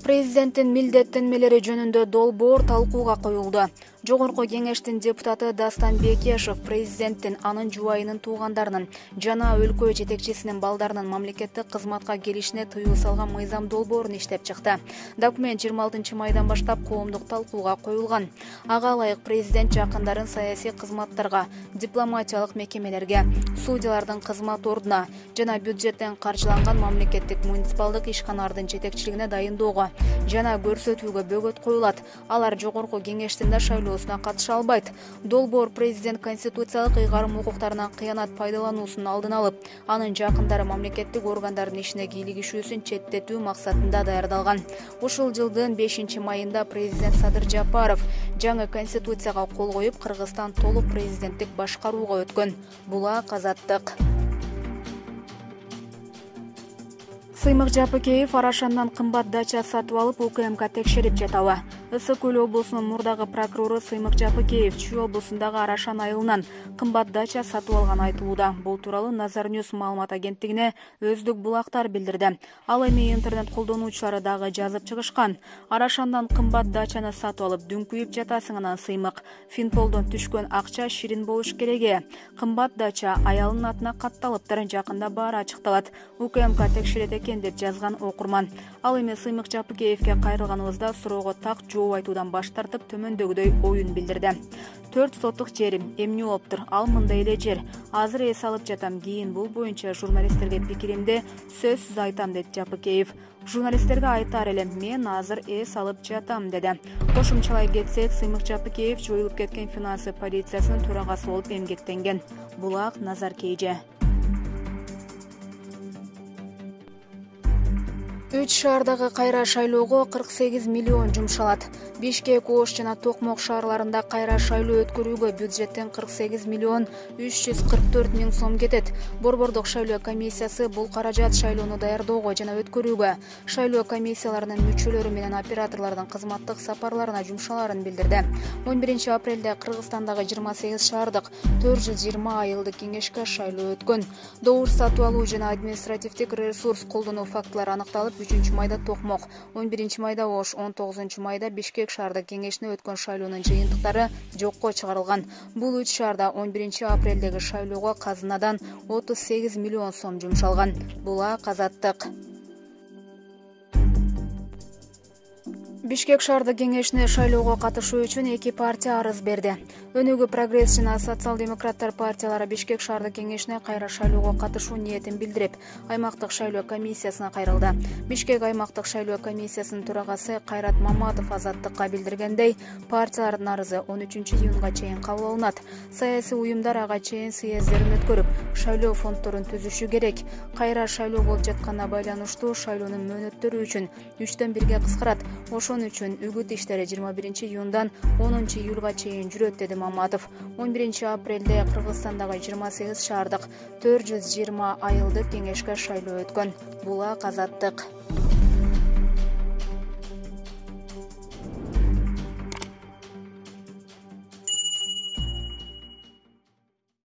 Президенттин милдеттенмелери жөнүндө долбоор талкууга коюлду. Жогорку кеңештин депутаты Дастан Бекешев президенттин, анын жубайынын туугандарынын жана өлкө жетекчисинин балдарынын мамлекеттик кызматка келишине тыюу салган мыйзам долбоорун иштеп чыкты. Документ 26 майдан баштап коомдук талкууга коюлган. Ага ылайык президент жакындарын саясий кызматтарга, дипломатиялык мекемелерге, судьялардын кызмат ордуна жана бюджеттен каржыланган мамлекеттик муниципалдык ишканалардын жетекчилигине дайындоого жана көрсөтүүгө бөгөт коюлат. Алар жогорку кеңештин да шайлоосуна катыша албайт. Долбоор президент конституциялык ыйгарым укуктарынан кыянат пайдалануусун алдын алып, анын жакындары мамлекеттик органдардын ишине кийлигишүүсүн четтетүү максатында даярдалган. Ушул жылдын 5 майында президент Садыр Жапаров жаңы конституцияга кол коюп, Кыргызстан толук президенттик башкарууга өткөн. Булак Азаттык. Сыймык Жапыкеев Арашандан кымбат дача сатып алып, УКМК текшерип жатабы. Ысык Көл облусунун мурдагы прокурору Сыймык Жапыкеев Чүй облусундагы Арашан айылынан кымбат дача сатып алган айтылууда. Бул тууралуу Назар Ньюс маалымат агенттигине өздүк булактар билдирди. Ал эми интернет колдонуучулары дагы жазып чыгышкан. Арашандан кымбат дачаны сатып алып, дүңкүйүп жатасың анан Сыймык. Финполдон түшкөн акча ширин болуш керек. Кымбат дача аялынын атына катталыптыр, жакында баары ачыкталат. УКМК текшерет экен деп жазган окурман. Ал эми Сыймык Жапыкеевке кайрылганыбызда суроого так жооп айтуудан баш тартып, төмөндөгүдөй оюн билдирди. 4 соттук жерим эмне болуптур? Ал мындай эле жер. Азыр эс алып жатам. Кийин бул боюнча журналисттерге пикиримди сөзсүз айтам, дейт Жапыкеев. Журналисттерге айтар элем, мен азыр эс алып жатам, деди. Кошумчалай кетсек, Сыймык Жапыкеев жоюлуп кеткен финансы полициясынын төрагасы болуп эмгектенген. Булак Назар Кейже. 3 шаардагы кайра шайлоого 48 миллион жумшалат. Бишкек, Ош жана Токмок шаарларында кайра шайлоо өткөрүүгө бюджеттен 48 миллион 344 миң сом кетет. Борбордук шайлоо комиссиясы бул каражат шайлоону даярдоого жана өткөрүүгө, шайлоо комиссияларынын мүчөлөрү менен операторлордун кызматтык сапарларына жумшаларын билдирди. 11 апрелде Кыргызстандагы 28 шаардык 420 айылдык кеңешке шайлоо өткөн. Добур сатып алуу жана административдик ресурс колдонуу фактылары аныкталып, 3 майда Токмок, 11 майда Ош, 19 майда Бишкек шаардык кеңешине өткөн шайлоонун жыйынтыктары жокко чыгарылган. Бул 3 шаарда 11 апрелдеги шайлоого казынадан 38 миллион сом жумшалган. Булак Азаттык. Бишкек шаардык кеңешине шайлоого катышуу үчүн 2 партия арыз берди. Өнүгүү Прогресс жана Социал-демократтар партиялары Бишкек шаардык кеңешине кайра шайлоого катышуу ниетин билдирип, аймактык шайлоо комиссиясына кайрылды. Бишкек аймактык шайлоо комиссиясынын төрагасы Кайрат Маматов Азаттыкка билдиргендей, партиялардын арызы 13 июнга чейин кабыл алынат. Саясий уюмдар ага чейин съездерин өткөрүп, шайлоо фонддорун түзүшү керек. Кайра шайлоо болуп жатканына байланыштуу шайлоонун мөөнөттөрү үчүн 3-төн 1-ге кыскарат. Ошон үчүн үгүт иштери 21 июндан 10 июлга чейин жүрөт, деди Маматов. 11 апрелде Кыргызстандагы 28 шаардык 420 айылдык кеңешке шайлоо өткөн. Булак Азаттык.